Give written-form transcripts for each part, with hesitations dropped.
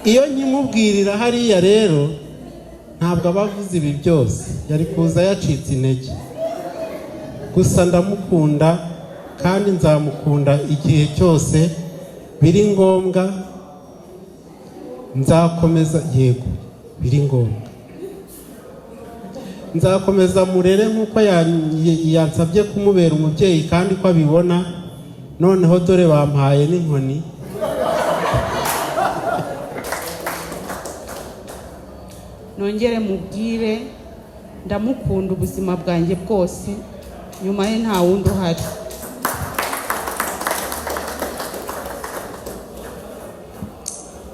iyo nkimubwirira hariya rero ntabwo abavuze ibi byose, yari kuza yacitse intege. Gusa ndamukunda kandi nzamukunda igihe cyose biri ngombwa. Nzakomeza, yego biri ngombwa, nzakomeza murere nk'uko yansabye kumubera umubyeyi kandi ko abibona. Noneho dore bampaye n'inkoni. Nongere mubwire ndamukunda ubuzima bwanjye bwose, nyuma ye nta wundi uhari.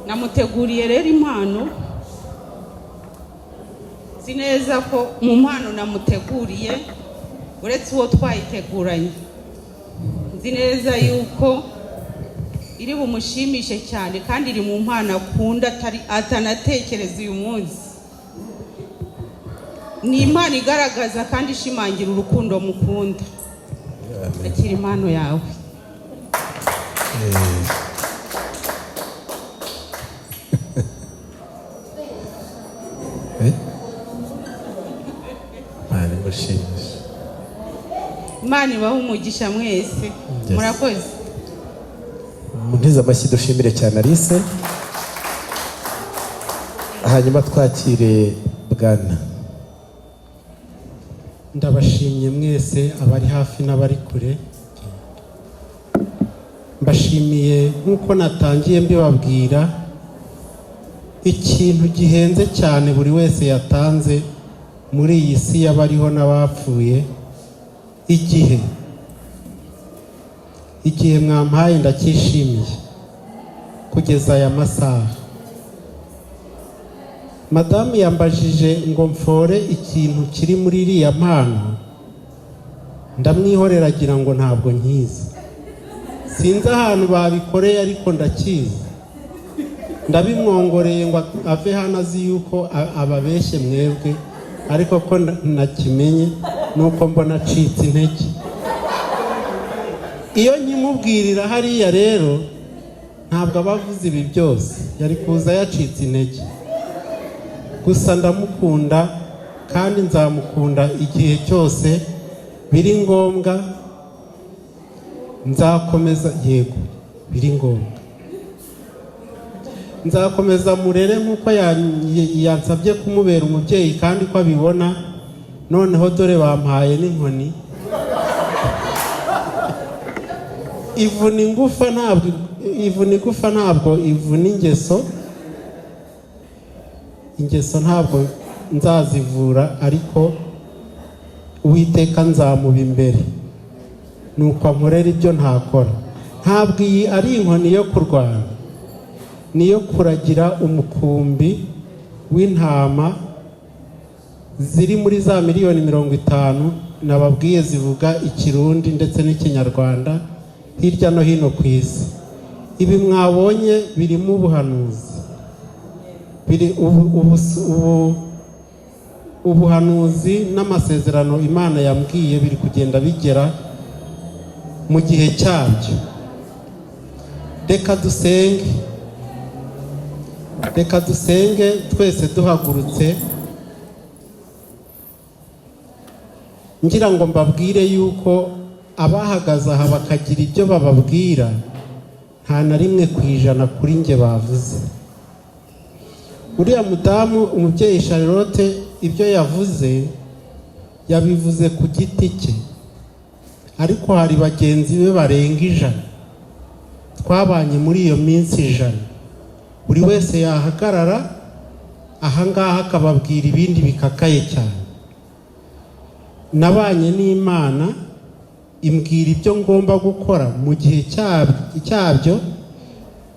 Namuteguriye rero impano. Si neza ko mu mpano namuteguriye uretse uwo twayiteguranye, nzi neza yuko iri bumushimishe cyane kandi iri mu mpano akunda atanatekereza uyu munsi. Ni impano igaragaza kandi ishimangira urukundo mukunda. Akira impano yawe. Imana ibahe umugisha mwese. Murakoze. Muntize amashyi dushimire cyane Alice. Hanyuma twakire Bwana. Ndabashimye mwese abari hafi n'abari kure. Mbashimiye nk'uko natangiye mbibabwira, ikintu gihenze cyane buri wese yatanze muri iyi si y'abariho n'abapfuye. Igihe mwampaye ndacyishimiye kugeza aya masaha. Madamu yambajije ngo mfore ikintu kiri muri iriya mpano, ndamwihorera agira ngo ntabwo nkizi. Sinzi ahantu babikoreye ariko ndakizi. Ndabimwongoreye ngo ave hano azi yuko ababeshye mwebwe, ariko ko nakimenye nuko mbona acitse intege. Iyo nkimubwirira hariya rero ntabwo abavuze ibi byose, yari kuza yacitse intege. Gusa ndamukunda kandi nzamukunda igihe cyose biri ngombwa. Nzakomeza, yego biri ngombwa, nzakomeza murere nk'uko yansabye kumubera umubyeyi kandi ko abibona. Noneho dore bampaye n'inkoni. Ivuna igufa ntabwo ivuna ingeso. Ingeso ntabwo nzazivura, ariko Uwiteka nzamuba imbere, nuko ankorera ibyo ntakora. Ntabwo iyi ari inkoni yo kurwana, niyo kuragira umukumbi w'intama ziri muri za miliyoni 50 nababwiye zivuga Ikirundi ndetse n'Ikinyarwanda hirya no hino ku isi. Ibi mwabonye birimo ubuhanuzi, biri ubuhanuzi n'amasezerano Imana yambwiye biri kugenda bigera mu gihe cyabyo. Reka dusenge twese duhagurutse, ngira ngo mbabwire yuko abahagaze aha bakagira ibyo bababwira nta na rimwe ku ijana kuri nge bavuze. Uriya mudamu umubyeyi Charlotte ibyo yabivuze ku giti cye, ariko hari bagenzi be barenga 100 twabanye muri iyo minsi 100. Buri wese yahagarara ahangaha akababwira ibindi bikakaye cyane. Nabanye n'Imana imbwira ibyo ngomba gukora mu gihe cyabyo.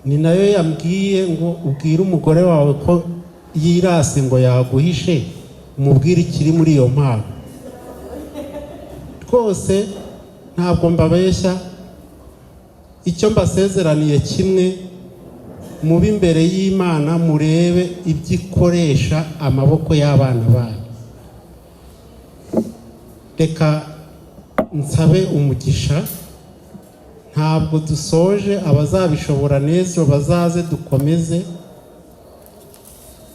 Ni nayo yambwiye ngo ubwire umugore wawe ko yirase ngo yaguhishe, umubwire ikiri muri iyo mpano. Rwose ntabwo mbabeshya, icyo mbasezeraniye kimwe, mube imbere y'Imana murebe ibyo ikoresha amaboko y'abana bayo. Reka nsabe umugisha. Ntabwo dusoje, abazabishobora n'ejo bazaze dukomeze.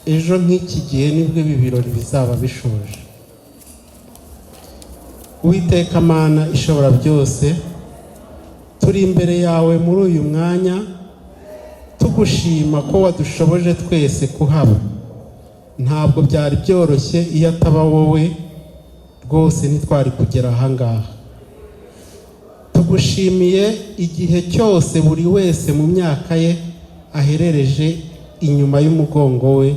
ejo nk'iki gihe nibwo ibi birori bizaba bishoje. Uwiteka Mana ishobora byose, turi imbere yawe muri uyu mwanya tugushima ko wadushoboje twese kuhaba. Ntabwo byari byoroshye, iyo ataba wowe rwose ntitwari kugera ahangaha. Tugushimiye igihe cyose buri wese mu myaka ye aherereje inyuma y'umugongo we,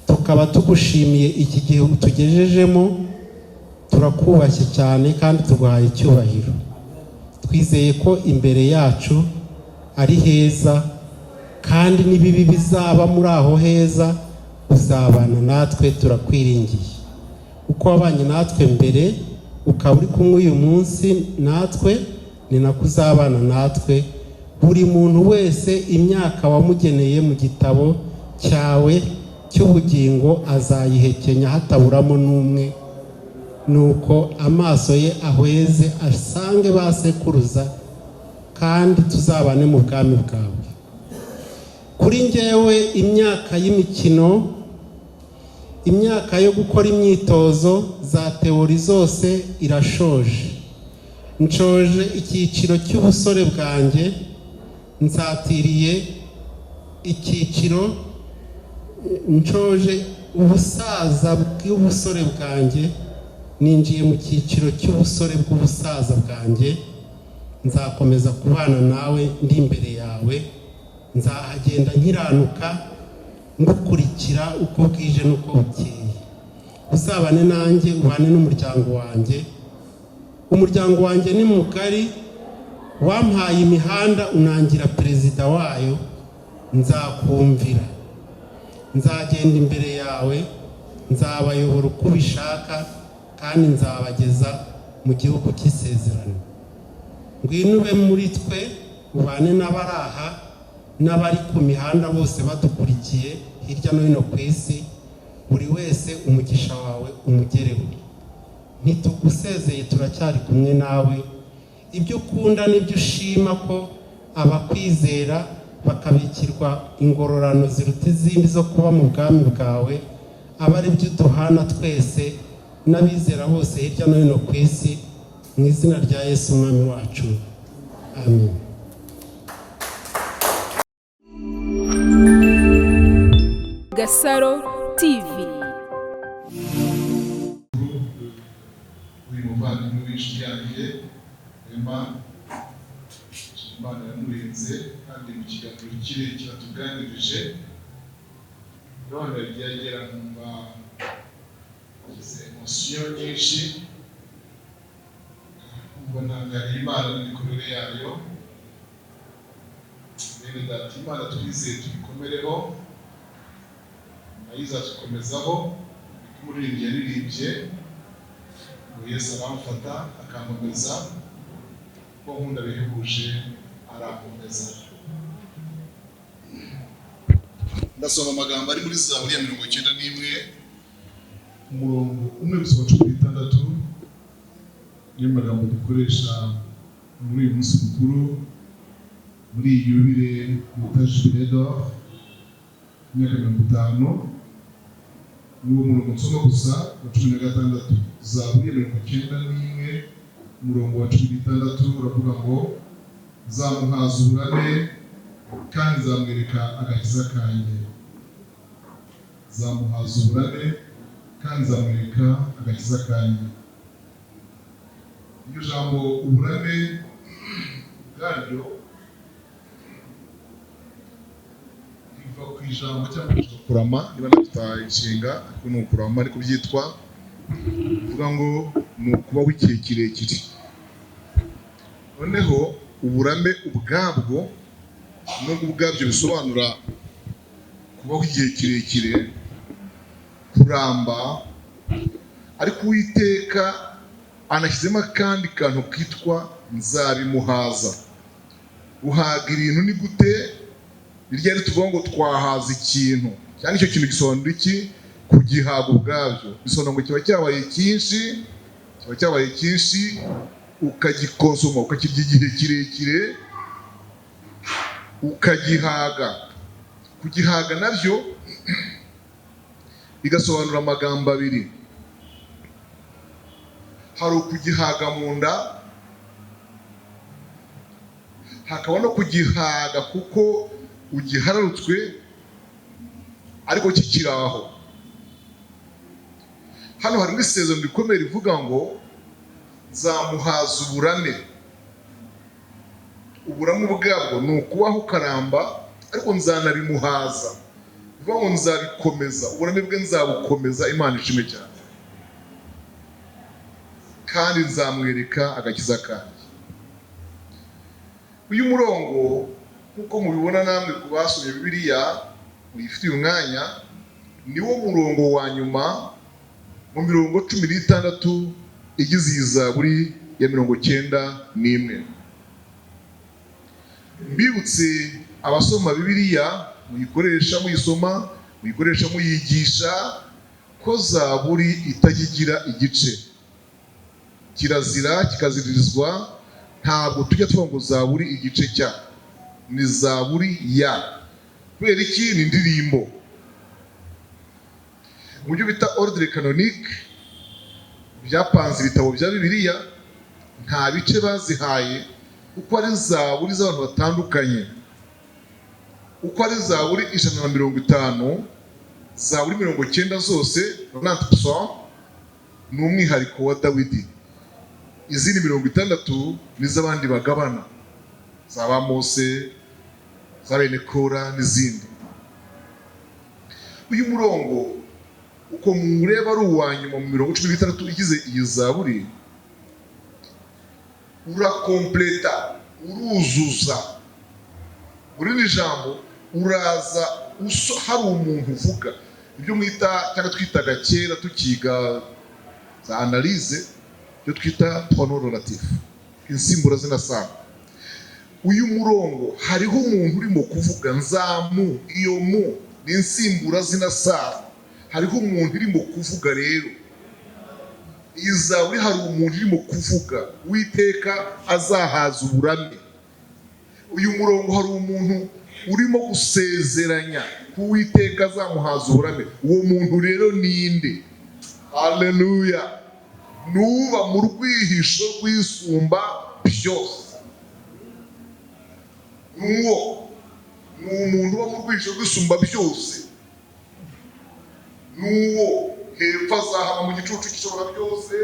tukaba tugushimiye iki gihe utugejejemo. Turakubashye cyane kandi tuguhaye icyubahiro. Twizeye ko imbere yacu ari heza, kandi n'ibibi bizaba muri aho heza uzabana natwe. Turakwiringiye uko wabanye natwe mbere, ukaba uri kumwe uyu munsi natwe, ni nako uzabana natwe. Buri muntu wese imyaka wamugeneye mu gitabo cyawe cy'ubugingo azayihekenya hataburamo n'umwe, nuko amaso ye ahweze asange basekuruza, kandi tuzabane mu bwami bwawe. Kuri njyewe imyaka y'imikino, imyaka yo gukora imyitozo za teori zose irashoje. Nshoje icyiciro cy'ubusore bwanjye, nsatiriye icyiciro, nshoje ubusaza bw'ubusore bwanjye, ninjiye mu cyiciro cy'ubusore bw'ubusaza bwanjye. Nzakomeza kubana nawe ndi imbere yawe, nzahagenda nkiranuka ngukurikira uko bwije n'uko bukeye. Uzabane nanjye, ubane n'umuryango wanjye. Umuryango wanjye ni mugari, wampaye imihanda unangira perezida wayo. Nzakumvira, nzagenda imbere yawe, nzabayobora uko ubishaka, kandi nzabageza mu gihugu cy'isezerano. Ngwino ube muri twe, ubane n'abari aha n'abari ku mihanda bose badukurikiye hirya no hino ku isi. Buri wese umugisha wawe umugereho. Ntitugusezeye, turacyari kumwe nawe. Ibyo ukunda n'ibyo ushima ko abakwizera bakabikirwa ingororano ziruta izindi zo kuba mu bwami bwawe, aba ari byo duhana twese n'abizera bose hirya no hino ku isi, mu izina rya Yesu umwami wacu, amen. Gasaro TV. Uyu muvandimwe w'inshuti yanjye Emma, Imana yamurinze, kandi mu kiganiro kirekire tuganirije none ryagera nkumva emosiyo nyinshi, mbona ngari Imana n'imikorere yayo. Bene data, Imana twizeye tubikomereho, nayo izatukomezaho. Umuririmbyi yaririmbye ngo Yesu aramfata akankomeza, ko nkunda bihebuje arakomeza. Ndasoma amagambo ari muri Zaburi ya 91 umurongo 1-16. Niyo magambo dukoresha muri uyu munsi mukuru, muri iyi yubile bita Jubilé d'Or, imyaka 50. N'uwo murongo nsoma gusa wa 16. Zaburi ya 91 umurongo wa 16 uravuga ngo nzamuhaza uburame kandi nzamwereka agakiza kanjye. Nzamuhaza uburame kandi nzamwereka agakiza kanjye. Iryo jambo uburame bwaryo riva ku ijambo cyangwa kurama, niba nafite inshinga ariko ni ukurama ariko byitwa, uvuga ngo ni ukubaho igihe kirekire. Noneho uburame ubwabwo nubwo ubwabyo bisobanura kubaho igihe kirekire, kuramba, ariko Uwiteka anashyizemo akandi kantu kitwa nzabimuhaza. Guhaga ibintu ni gute? Birya tuvuga ngo twahaza ikintu, cyane icyo kintu gisobanura iki? Kugihaga ubwabyo bisobanura ngo kiba cyabaye cyinshi, ukagikonsoma, ukakirya igihe kirekire, ukagihaga. Kugihaga nabyo igasobanura amagambo abiri. Hari ukugihaga mu nda, hakaba no kugihaga kuko ugihararutswe ariko kikiri aho. Hano hari n'isezerano rikomeye rivuga ngo nzamuhaza uburame. Uburame bwabwo ni ukubaho ukaramba, ariko nzanabimuhaza, bivuga ngo nzabikomeza, uburame bwe nzabukomeza. Imana ishimwe cyane. Kandi nzamwereka agakiza kanjye. Uyu murongo nkuko mubibona namwe ku basomye Bibiliya uyifitiye umwanya, niwo murongo wa nyuma mu mirongo 16 igize iyi Zaburi ya 91. Mbibutse abasoma Bibiliya, muyikoresha muyisoma, muyikoresha muyigisha, ko Zaburi itagigira igice. Kirazira kikaziririzwa, ntabwo tujya tuvuga ngo Zaburi igice cya, ni Zaburi ya. Kubera iki? Ni indirimbo. Mu byo bita ordre canonique byapanze ibitabo bya Bibiliya, nta bice bazihaye, uko ari Zaburi z'abantu batandukanye. Uko ari Zaburi 150, Zaburi 90 zose 90% ni umwihariko wa Dawidi. Izindi 60 ni z'abandi bagabana, zaba Mose, za bene Kora n'izindi. Uyu murongo uko mureba ari uwa nyuma mu 16 igize iyi Zaburi, urakompleta, uruzuza. Muri ni jambo uraza hari umuntu uvuga ibyo mwita cyangwa twitaga kera tukiga za analyse, byo twita pronom relatif, insimbura zinasanga. Uyu murongo hariho umuntu urimo kuvuga, nzamu, iyo mu ni insimbura zinasanga. Hariho umuntu urimo kuvuga. Rero iyi Zaburi hari umuntu urimo kuvuga, Uwiteka azahaza uburame. Uyu murongo hari umuntu urimo gusezeranya ko Uwiteka azamuhaza uburame. Uwo muntu rero ninde? Haleluya! Nuba mu rwihisho rw'isumba byose. Nuwo ni umuntu uba mu rwihisho rw'isumba byose. Nuwo hepfo azahama mu gicucu cy'ishobora byose,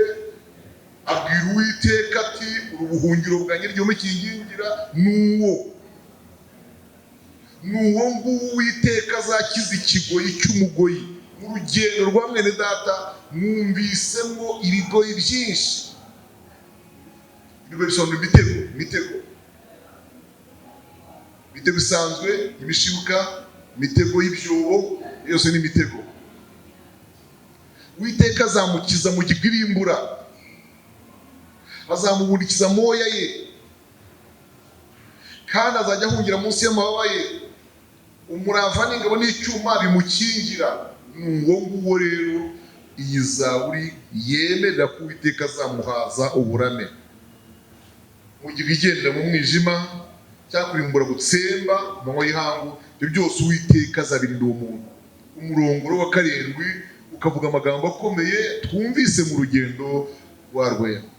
abwira Uwiteka ati urubuhungiro bwanjye ryome kingingira. Nuwo nguwo Uwiteka azakiza ikigoyi cy'umugoyi. Mu rugendo rwa mwene data mwumvisemo ibigoyi byinshi. Ibigoyi bisobanura imitego isanzwe, imishibuka, imitego y'ibyobo, yose ni imitego. Uwiteka azamukiza mu gikirimbura, azamubundikiza moya ye, kandi azajya ahungira munsi y'amababa ye. Umurava n'ingabo n'icyuma bimukingira. Nuwo nguwo rero iyi Zaburi yemerera ko Uwiteka azamuhaza uburame. Mu gihe igendera mu mwijima cyangwa kurimbura gutsemba amanywa y'ihangu, ibyo byose Uwiteka azabirinda uwo muntu. Umurongo wa 7 ukavuga amagambo akomeye twumvise mu rugendo rwa Rwema.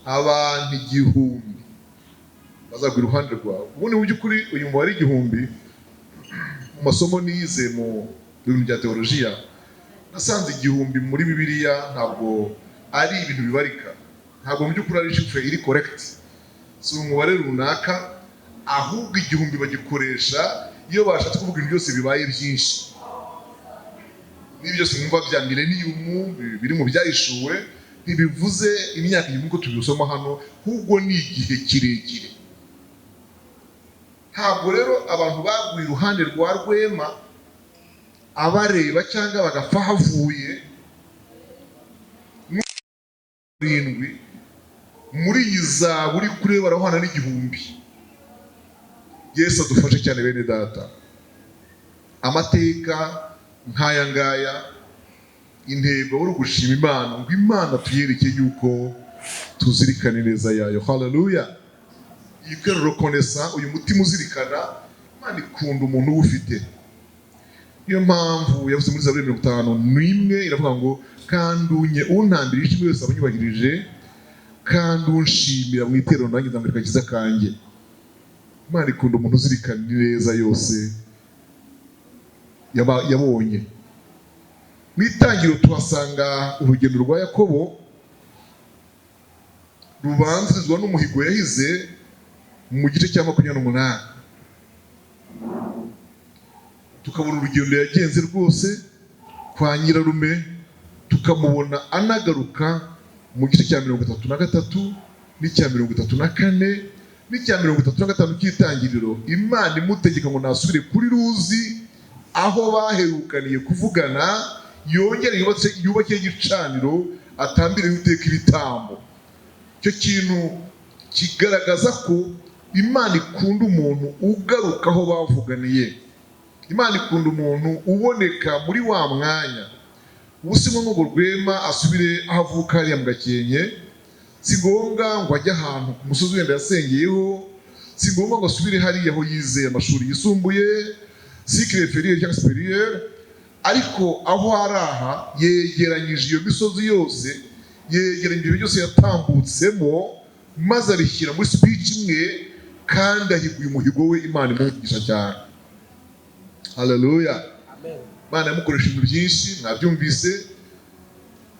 Abantu 1000 bazagwa iruhande rwawe. Ubundi mu by'ukuri uyu mubare 1000 mu masomo nize mu bintu bya teolojiya, nasanze 1000 muri Bibiliya ntabwo ari ibintu bibarika. Ntabwo mu by'ukuri ari chiffre iri correct, si umubare runaka, ahubwo 1000 bagikoresha iyo bashatse kuvuga ibintu byose bibaye byinshi. N'ibyo simumva bya millennium biri mu byahishuwe, ntibivuze imyaka 1000 ko tubisoma hano, ahubwo ni igihe kirekire. Ntabwo rero abantu baguye iruhande rwa Rwema abareba cyangwa bagapfa havuye 7 muri iyi Zaburi kureba barahwana n'1000. Yesu adufashe cyane bene data. Amateka nk'aya ngaya, intego uri gushima Imana, ngo Imana tuyereke yuko tuzirikane neza yayo. Haleluya! Ikero reconnaissant, uyu mutima uzirikana Imana ikunda umuntu ufite. niyo mpamvu yavuze muri Zaburi 51 iravuga ngo kandi untambira ishimwe yose abanyubahirije kandi unshimira mu iterero nanjye nzamurika agakiza kanjye. Imana ikunda umuntu uzirikana neza yose yabonye. Mu itangiriro tuhasanga urugendo rwa Yakobo rubanzirizwa n'umuhigo yahize mu gice cya 28. Tukabona urugendo yagenze rwose kwa nyirarume, tukamubona anagaruka mu gice cya 33 n'icya 34 n'icya 35 cy'itangiriro. Imana imutegeka ngo nasubire kuri Ruzi aho baherukaniye kuvugana, yongere yubake igicaniro atambire Uwiteka ibitambo. Icyo kintu kigaragaza ko Imana ikunda umuntu ugaruka aho bavuganiye. Imana ikunda umuntu uboneka muri wa mwanya. Ubusimo n'ubwo Rwema asubire aho avuka hariya mu Gakenke, si ngombwa ngo ajye ahantu ku musozi wenda yasengeyeho, si ngombwa ngo asubire hariya aho yizeye amashuri yisumbuye, cycle inférieur cyangwa supérieur, ariko aho araha yegeranyije iyo misozi yose, yegeranyije ibyo byose yatambutsemo, maze abishyira muri speech imwe, kandi ahiguye umuhigo we. Imana imugisha cyane. Haleluya. Imana yamukoresha ibintu byinshi, mwabyumvise.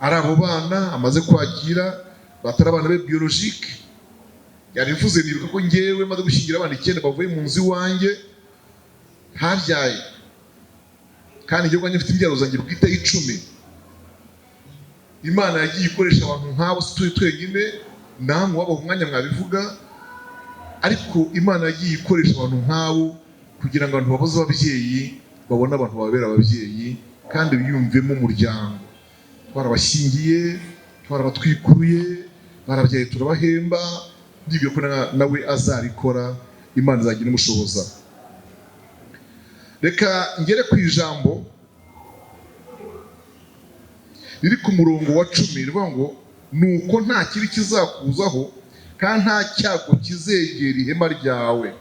Ari abo bana amaze kwakira batari abana be biologique, yarivuze nibuka ko ngewe maze gushingira abana 9 bavuye mu nzu iwanjye ntabyaye, kandi igihugu wanjye mfite imbyaro zanjye bwite 10. Imana yagiye ikoresha abantu nk'abo si twenyine, namwe waba umwanya mwabivuga, ariko Imana yagiye ikoresha abantu nk'abo kugira ngo abantu babuze ababyeyi babone abantu babera ababyeyi kandi biyumvemo umuryango. Twarabashingiye, twarabatwikuruye, barabyaye turabahemba, ndibyo ko nawe azarikora. Imana izagira imushoboza. Reka ngere ku ijambo riri ku murongo wa 10 rivuga ngo nuko nta kibi kizakuzaho kandi nta cyago kizegera ihema ryawe,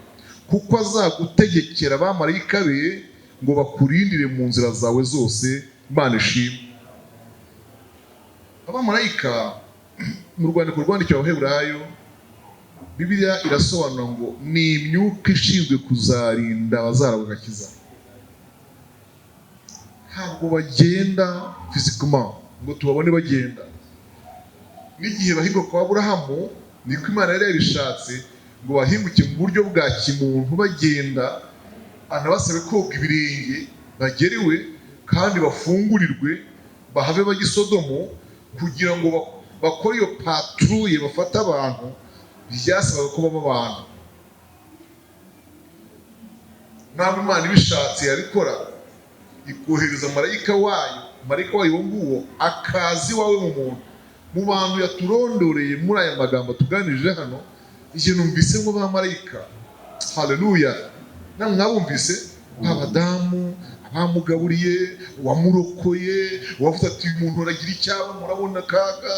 kuko azagutegekera abamarayika be ngo bakurindire mu nzira zawe zose. Imana ishimwe. Abamarayika mu rwandiko rwandikiwe Abaheburayo, Bibiliya irasobanura ngo ni imyuka ishinzwe kuzarinda abazaragwa agakiza. Ntabwo bagenda physiquement ngo tubabone bagenda. N'igihe bahinguka kwa Aburahamu, niko Imana yari yabishatse ngo bahinguke mu buryo bwa kimuntu bagenda, anabasabe koga ibirenge bageriwe kandi bafungurirwe bahave bajya i Sodomu, kugira ngo bakore iyo patrouille bafata abantu byasabaga ko baba abantu. Ntabwo Imana ibishatse yabikora, ikohereza marayika wayo nguwo akazi wawe mu muntu. Mu bantu yaturondoreye muri aya magambo tuganirije hano, igihe numvise ngo bamarayika. Haleluya. Namwe mwabumvise abadamu abamugaburiye, wamurokoye, wavuze ati umuntu aragira icyaba murabona kaga.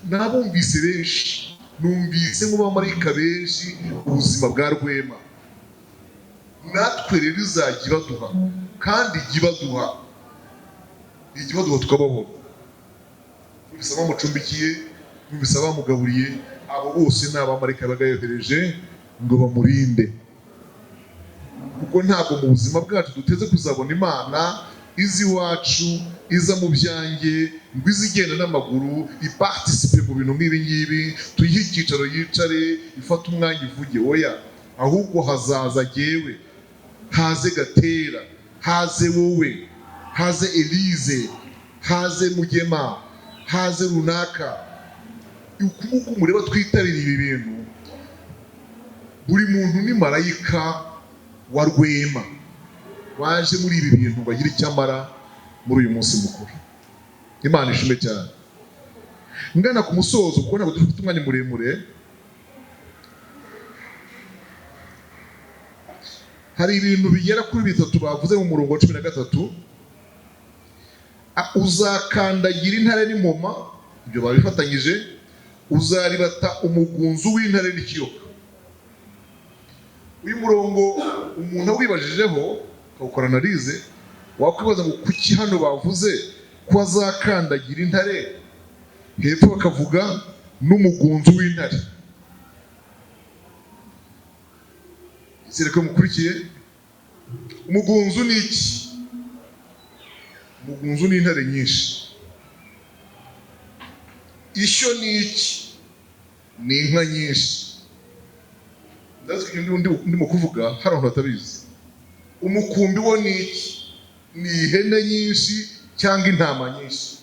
Nabumvise benshi, numvise ngo bamarayika benshi ubuzima bwa Rwema. Natwe rero izajya ibaduha, kandi ibaduha tukabaho. Numvise abamucumbikiye, numvise abamugaburiye, abo bose ni abamarayika bagayohereje ngo bamurinde. Kuko ntabwo mu buzima bwacu duteze kuzabona Imana izi iwacu, iza mu byanjye, ngo izigenda n'amaguru iparticipe mu bintu nk'ibi ngibi, tuyihe icyicaro yicare, ifate umwanya ivuge. Oya, ahubwo hazaza jyewe, haze Gatera, haze wowe, haze Elize, haze Mugema, haze runaka. Uko mureba twitabira ibi bintu, buri muntu ni marayika wa Rwema waje muri ibi bintu bagira icyamara muri uyu munsi mukuru. Imana ishime cyane. Ngana ku musozo kuko ntabwo dufite umwanya muremure. Hari ibintu bigera kuri 3 bavuze mu murongo wa 13. Uzakandagira intare n'ingoma, ibyo babifatanyije. Uzaribata umugunzu w'intare n'ikiyoka. Uyu murongo umuntu awibajijeho akawukora analize, wakwibaza ngo kuki hano bavuze ko azakandagira intare, hepfo bakavuga n'umugunzu w'intare? Izere ko mukurikiye. Umugunzu ni iki? Umugunzu ni intare nyinshi. Ishyo ni iki? Ni inka nyinshi. Ndimo kuvuga hari abantu batabizi. Umukumbi wo ni iki? Ni ihene nyinshi cyangwa intama nyinshi.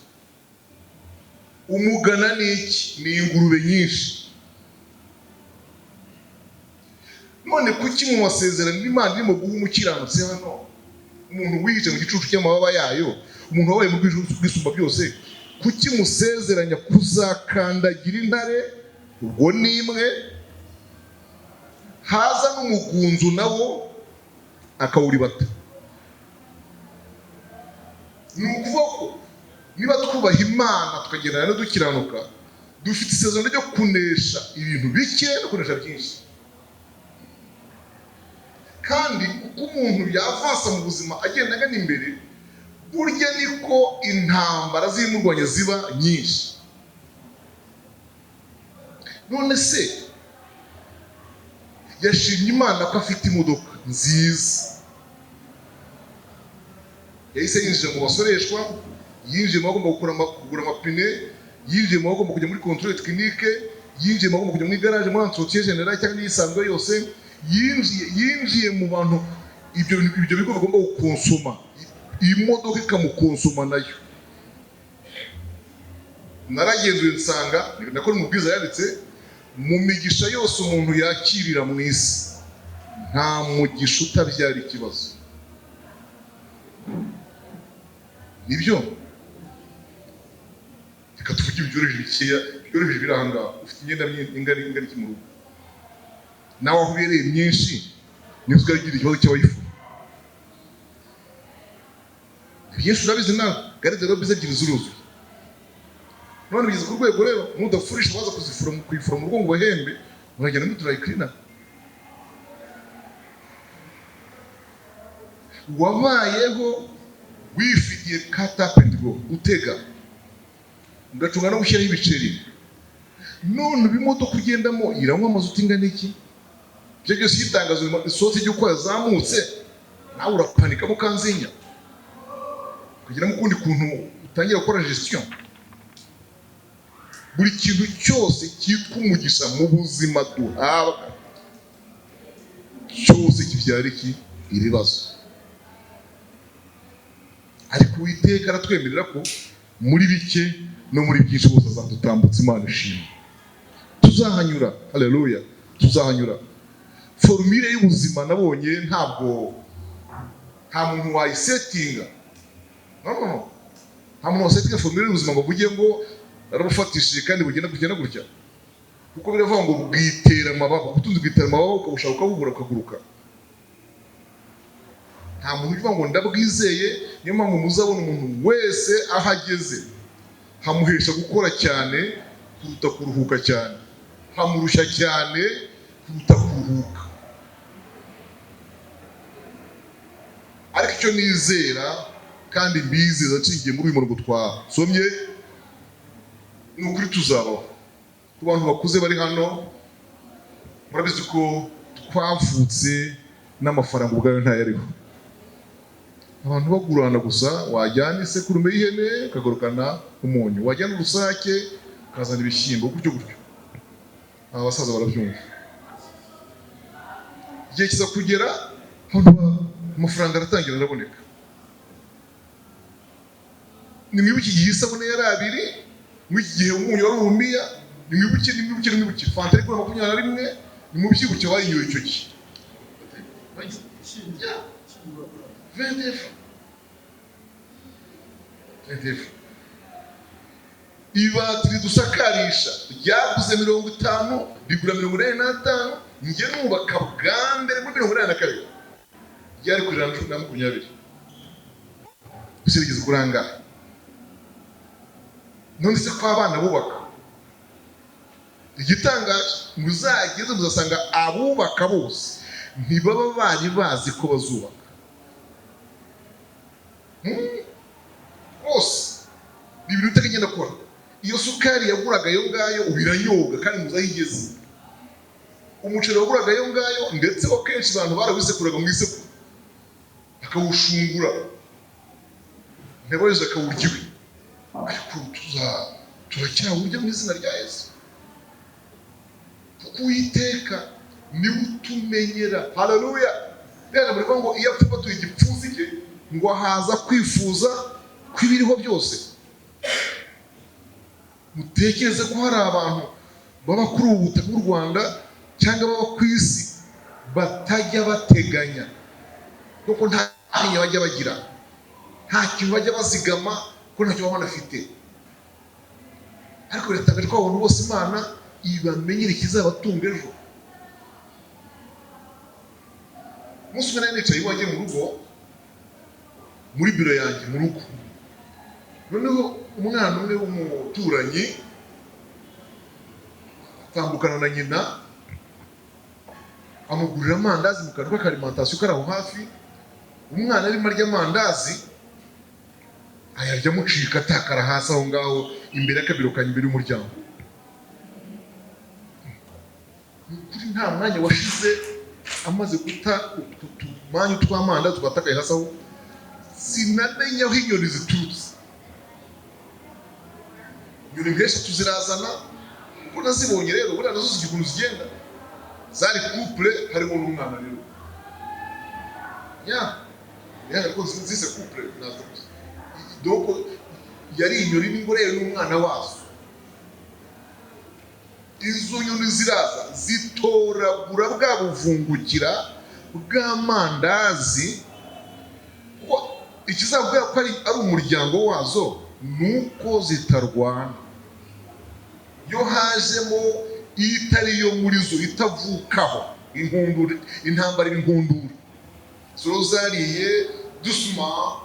Umugana ni iki? Ni ingurube nyinshi. None kuki mu masezerano n'Imana irimo guha umukiranutsi hano, umuntu wiyice mu gicucu cy'amababa yayo, umuntu wabaye mu bwisumba byose, kuki musezeranya kuzakandagira intare? Ubwo ni imwe, haza n'umugunzu nawo akawuribata. Ni ukuvuga ko niba twubaha Imana tukagendana no dukiranuka, dufite isezerano ryo kunesha ibintu bike no kunesha byinshi. Kandi uko umuntu yavasa mu buzima agenda agana imbere, burya niko intambara z'imurwanya ziba nyinshi. None se yashimye Imana ko afite imodoka nziza, yahise yinjira mu basoreshwa, yinjiye mu bagomba kugura amapine, yinjiye mu bagomba kujya muri controle technique, yinjiye mu bagomba kujya muri garage, muri entretien general cyangwa n'isanzwe yose, yinjiye mu bantu ibyo bigo bigomba gukonsoma, iyi modoka ikamukonsoma nayo. Naragenzuye nsanga nako mu bwiza yanditse, mu migisha yose umuntu yakirira mu isi, nta mugisha utabyara ikibazo. Nibyo? Reka tuvuge ibyoroheje bikeya, ibyoroheje biri aha ngaha. Ufite imyenda ingana iki mu rugo? Nawe aho ubereye myinshi, niba uzagira ikibazo cy'abayifura. Byinshi urabizi nawe, garderobe ebyiri zuruzuye. None bigeze ku rwego rero, nudafurisha waza kuyifura mu rugo ngo bahembe, uragenda muri dry cleaner. Wabayeho wifitiye cut up and go, utega, ugacunga no gushyiraho ibiceri. None ibimodoka ugendamo iranywa amazuti ingana iki? Ibyo byose yitangaza isosi ry'uko yazamutse, nawe urapanika mukanzinya, kugira ngo ukundi kuntu utangira gukora gestion. Buri kintu cyose cyitwa umugisha mu buzima duhabwa, cyose kibyara iki? Ibibazo. Ariko Uwiteka aratwemerera ko muri bike no muri byinshi bose azadutambutsa. Imana ishimwe. Tuzahanyura. Haleluya. Tuzahanyura. Formule y'ubuzima nabonye nta muntu wayisetinga. No. Nta muntu wasetinga formule y'ubuzima ngo bugiye ngo arabufatishije kandi bugenda gutya. Kuko biravuga ngo bwitera amababa, ubutunzi bwitera amababa ukabushaka ukabubura ukaguruka. Nta muntu uvuga ngo ndabwizeye. Niyo mpamvu muzabona umuntu wese ahageze hamuhesha gukora cyane kuruta kuruhuka cyane, hamurushya cyane kuruta kuruhuka. Ariko icyo nizera kandi mbizeza nshingiye muri uyu murongo twasomye, ni ukuri tuzabaho. Ku bantu bakuze bari hano, murabizi ko twavutse n'amafaranga ubwayo ntayariho. Abantu bagurana gusa, wajyana isekurume y'ihene ukagorokana umunyu, wajyana urusake ukazana ibishyimbo, gutyo. Aba basaza barabyumva. Igihe kiza kugera, amafaranga aratangira araboneka. Nimwibuke igihe isabune yari abiri, mw'iki gihe umunyu wari urumiya, nimwibuke fanta ariko 21, nimubyibuke bayinyoye icyo gihe. Ibatiri dusakarisha ryaguze 50, rigura 45, njye nubaka bwa mbere muri 82, ryari kuri 120. Bisirigeze kuranga. None se kwa abana bubaka, igitangaje muzageze muzasanga abubaka bose ntibaba bari bazi ko bazubaka. ni ibintu utagenda akora. Iyo sukari yaguraga ayo ngayo ubiranyobwa kandi muzayigeze. Umuceri waguraga ayo ngayo ndetse ho kenshi abantu barawisekuraga mu isekuru akawushungura ntibaze akawuryiwe, ariko turacyawurya mu izina rya Yesu. Kuko Uwiteka niwe utumenyera. Haleluya. Rero muri ngo iyo afite igipfunsi cye ngo haza kwifuza kw'ibiriho byose. Mutekereze ko hari abantu baba kuri ubu butaka bw'u Rwanda cyangwa baba ku isi batajya bateganya, kuko nta kintu bajya bagira, nta kintu bajya bazigama, kuko ntacyo baba banafite. Ariko biratangaje ko abantu bose Imana ibamenyera ikizabatunga ejo. Umunsi umwe nari nicaye iwanjye mu rugo, muri biro yanjye mu rugo, noneho umwana umwe w'umuturanyi atambukana na nyina amugurira amandazi mu kantu k'akarimantasiyo kari aho hafi. Umwana arimo arya amandazi ayarya amucika atakara hasi aho ngaho imbere y'akabiro kanjye imbere y'umuryango. Kuri nta mwanya washize amaze guta utumanyu tw'amandazi twatakaye hasi aho, sinamenya aho inyoni ziturutse. Inyoni nk'eshatu tuzirazana kuko nazibonye rero buriya nazo zigira ukuntu zigenda, zari couple harimo n'umwana rero ariko zise couple nazo donc yari inyoni n'ingore n'umwana wazo. Izo nyoni ziraza zitoragura bwa buvungukira bw'amandazi, kuko ikizavuga ko ari umuryango wazo nuko zitarwana. Yo hajemo itari yo muri zo itavukaho inkundura, intambara inkundura, zo zariye dusuma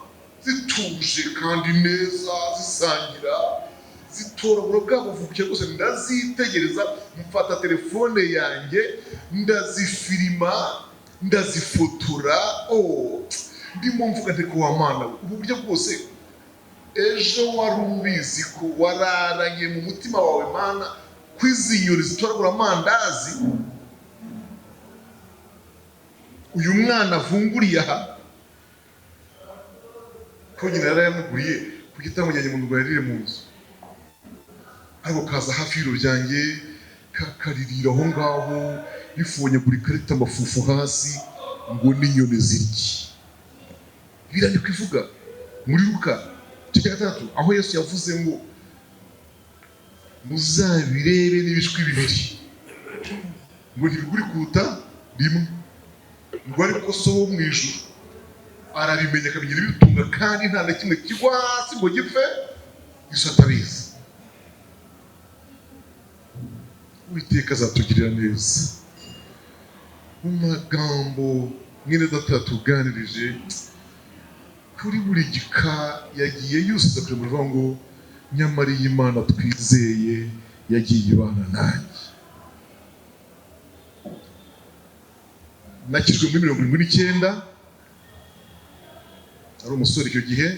zituje kandi neza zisangira, zitoragura bwa buvungukira rwose. Ndazitegereza, mfata telefone yanjye ndazifirima ndazifotora. Ndimo mvuga nti ko wa Mana, ubu buryo bwose ejo wari ubizi ko wararanye mu mutima wawe Mana ko izi nyoni zitoragura amandazi uyu mwana avunguriye aha, ko nyina yarayamuguriye kugira ngo ajye mu ngo yarire mu nzu, ariko kaza hafi y'iro ryanjye kakaririra aho ngaho bifonyagurika rita amafufu hasi ngo n'inyoni zirye. Birandika ivuga muri Luka 6 aho Yesu yavuze ngo muzabirebe n'ibishwi bibiri, ngo ntibiguri kuruta rimwe, ngo ariko so wo mu ijuru arabimenya akamenyera ibitunga kandi nta na kimwe kigwa hasi ngo gipfe gisatabizi. Uwiteka azatugirira neza. Mu magambo mwene data tuganirije kuri buri gika yagiye yusubiza kuri muvuga ngo nyamara iyi Imana twizeye yagiye ibana nanjye. Nakijwe muri 79 ari umusore icyo gihe.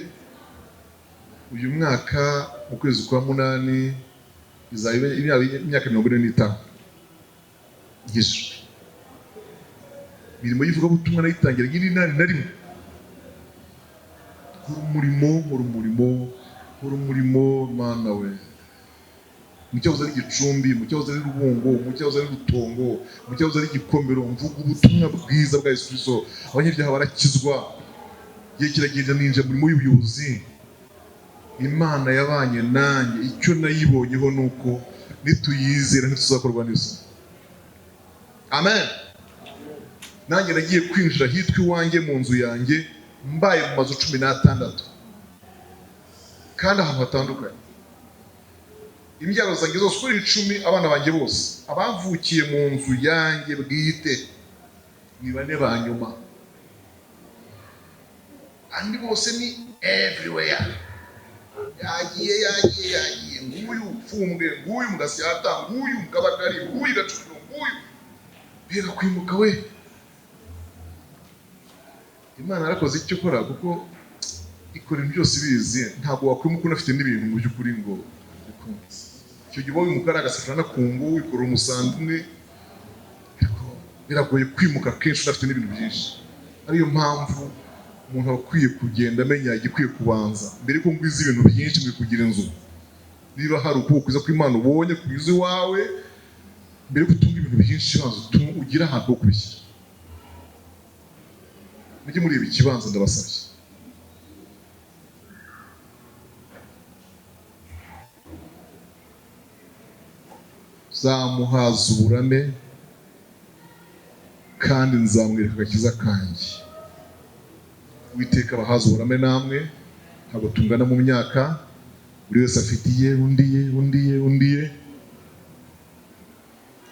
Uyu mwaka mu kwezi kwa 8 izaba imyaka 45 Yesu birimo yivuga butumwa nayitangira ngiri nari narimo umurimo Mana we, mu cyahoze ari Gicumbi, mu cyahoze ari Rubungo, mu cyahoze ari Rutongo, mu cyahoze ari Gikomero, mvuga ubutumwa bwiza bwa Yesu Kristo, abanyabyaha barakizwa. Igihe kiragenda ninjira muri y'ubuyobozi, Imana yabanye nanjye. Icyo nayibonyeho nuko nituyizera ntituzakorwa n'isoni. Amen. Nanjye nagiye kwinjira hitwa iwanjye mu nzu yanjye mbaye mu mazu 16 kandi ahantu hatandukanye. Imbyaro zanjye zose kuri 10, abana banjye bose abavukiye mu nzu yanjye bwite ni 4 ba nyuma, andi bose ni everywhere. Yagiye nguyu upfumbwe, nguyu mugasyata, nguyu mukabakari, nguyu gacuno, nguyu bega kwimuka we. Imana yarakoze icyo kora kuko ukora ibintu byose bizi, ntabwo wakwimuka unafite n'ibintu mu by'ukuri ngo icyo gihe uba wimuka ari agasafuriya n'akungu wikorera umusambi umwe, biragoye kwimuka kenshi udafite n'ibintu byinshi. Ariyo mpamvu umuntu aba akwiye kugenda amenya igikwiye kubanza mbere yuko ngwiza ibintu byinshi mwe kugira inzu. Niba hari ukuboko kwiza kw'Imana ubonye kwiza iwawe, mbere yuko utunga ibintu byinshi banza ugira ahantu ho kubishyira. Mujye mureba ikibanza ndabasabye. Zamuhaza uburame kandi nzamwereka agakiza kanjye. Uwiteka abahaza uburame namwe, ntabwo tungana mu myaka, buri wese afite iye, undi ye,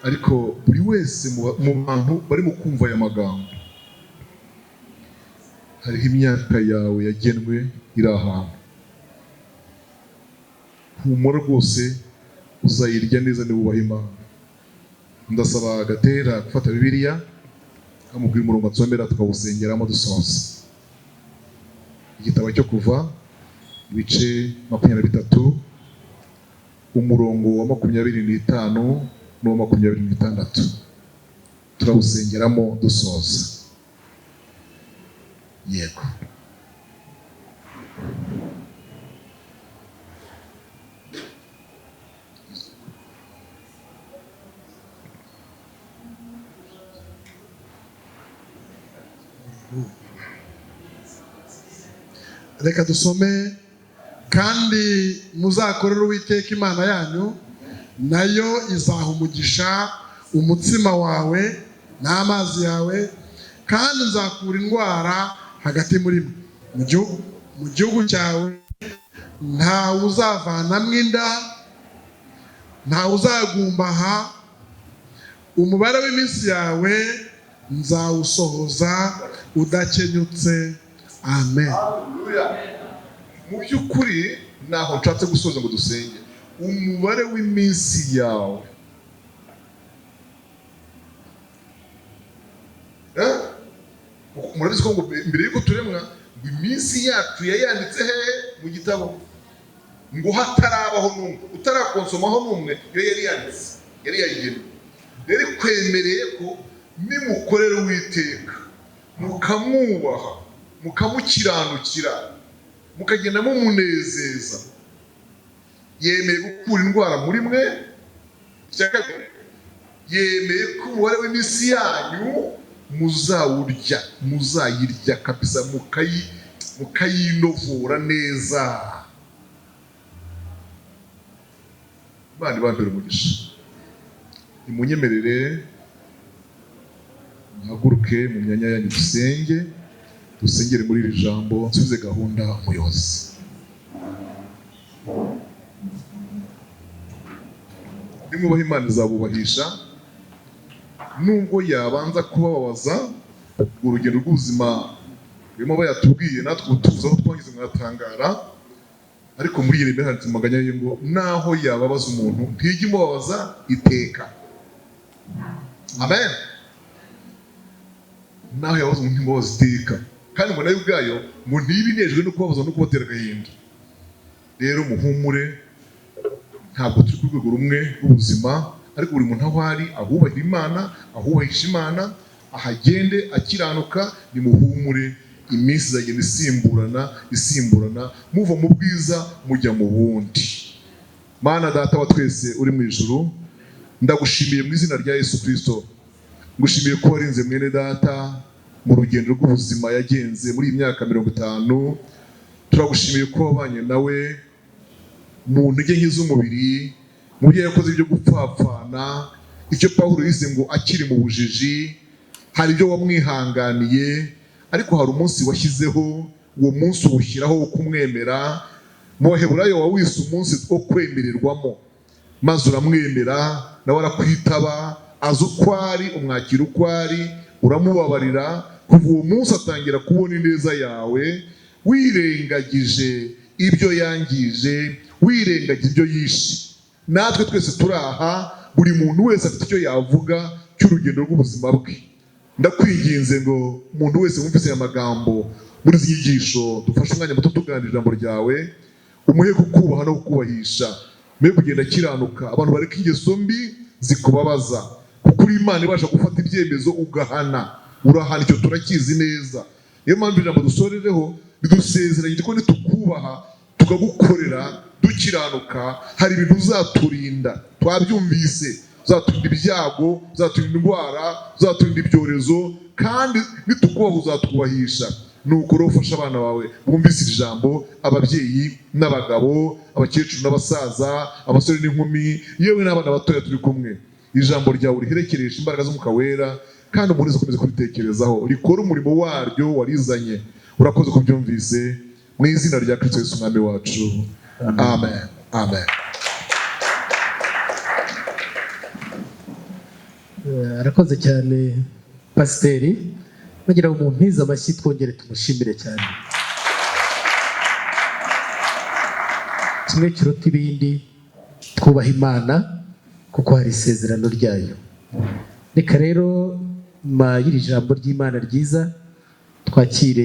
ariko buri wese mu bantu bari mu kumva aya magambo hariho imyaka yawe yagenwe iri ahantu. Humura rwose, uzayirya neza niba wubaha Imana. Ndasaba Gatera gufata Bibiliya akamubwira umurongo atsomera tukawusengeramo dusoza. Igitabo cyo Kuva ibice 23 umurongo wa 25 n'uwa 26 turawusengeramo dusoza. Yego. Reka dusome. Kandi muzakorera Uwiteka Imana yanyu, nayo izaha umugisha umutsima wawe n'amazi yawe, kandi nzakura indwara hagati muri mwe. Mu gihugu cyawe ntawe uzavanamo inda, ntawe uzagumbaha. Umubare w'iminsi yawe nzawusohoza udakenyutse. Amen. Mu by'ukuri naho nshatse gusoza ngo dusenge. Umubare w'iminsi yawe murabizi ko ngo mbere yuko turemwa ngo iminsi yacu yayanditse hehe mu gitabo, ngo hatarabaho n'umwe, utarakonsomaho n'umwe yo yari yanditse, yari yayigenwe. Rero kwemereye ko nimukorera Uwiteka mukamwubaha mukamukiranukira mukagenda mumunezeza, yemeye gukura indwara muri mwe. Yemeye ko umubare w'iminsi yanyu muzayirya kabisa, mukayinovura neza. Imana ibambere umugisha. Nimunyemerere muhaguruke mu myanya yanyu dusengere muri iri jambo, nsubize gahunda umuyobozi. Nimwubaha Imana izabubahisha, nubwo yabanza kubabaza. Urugendo rw'ubuzima rurimo bayatubwiye, natwe tuzi aho twagize mwatangara, ariko muri iyi handitse mu maganya ye ngo naho yababaza umuntu ntijye imubabaza iteka. Amen. Naho yababaza umuntu ntimubabaza iteka, kandi ngo nayo ubwayo ngo ntibinejwe no kubabaza no kubatera agahinda. Rero muhumure, ntabwo turi ku rwego rumwe rw'ubuzima, ariko buri muntu aho ari ahubahira Imana, ahubahisha Imana, ahagende akiranuka. Nimuhumure, iminsi izagenda isimburana, muva mu bwiza mujya mu bundi. Mana Data wa twese uri mu ijuru, ndagushimiye mu izina rya Yesu Kristo. Ngushimiye ko warinze mwene data mu rugendo rw'ubuzima yagenze muri iyi myaka 50. Turagushimiye ko wabanye nawe mu ntege nke z'umubiri, mu byo yakoze byo gupfapfana, icyo Pawulo yise ngo akiri mu bujiji. Hari ibyo wamwihanganiye, ariko hari umunsi washyizeho, uwo munsi uwushyiraho wo kumwemera. Mu Baheburayo wawise umunsi wo kwemererwamo, maze uramwemera, nawe arakwitaba, azi uko ari, umwakira uko ari, uramubabarira. Kuva uwo munsi atangira kubona ineza yawe, wirengagije ibyo yangije, wirengagije ibyo yishe. Natwe twese turi aha, buri muntu wese afite icyo yavuga cy'urugendo rw'ubuzima bwe. Ndakwinginze ngo umuntu wese wumvise aya magambo muri izi nyigisho dufashe umwanya muto tuganira ijambo ryawe, umuhe kukubaha no kukubahisha, mbe kugenda akiranuka, abantu bareka ingeso mbi zikubabaza, kuko uri Imana ibasha gufata ibyemezo ugahana, urahana, icyo turakizi neza. Niyo mpamvu ijambo dusorereho ridusezeranyije ko nitukubaha tukagukorera dukiranuka, hari ibintu uzaturinda, twabyumvise, uzaturinda ibyago, uzaturinda indwara, uzaturinda ibyorezo, kandi nitukubaha uzatwubahisha. Nuko rero ufasha abana bawe bumvise iri jambo, ababyeyi n'abagabo, abakecuru n'abasaza, abasore n'inkumi, yewe n'abana batoya turi kumwe, ijambo ryawe riherekeresha imbaraga z'Umwuka Wera, kandi umuntu wese akomeze kuritekerezaho, rikora umurimo waryo warizanye. Urakoze kubyumvise, mu izina rya Kristo Yesu umwami wacu, amen, amen. Arakoze cyane pasiteri, bagira ngo mumpize amashyi twongere tumushimire cyane. Kimwe kiruta ibindi, twubaha Imana kuko hari isezerano ryayo. Reka rero nyuma y'iri jambo ry'Imana ryiza twakire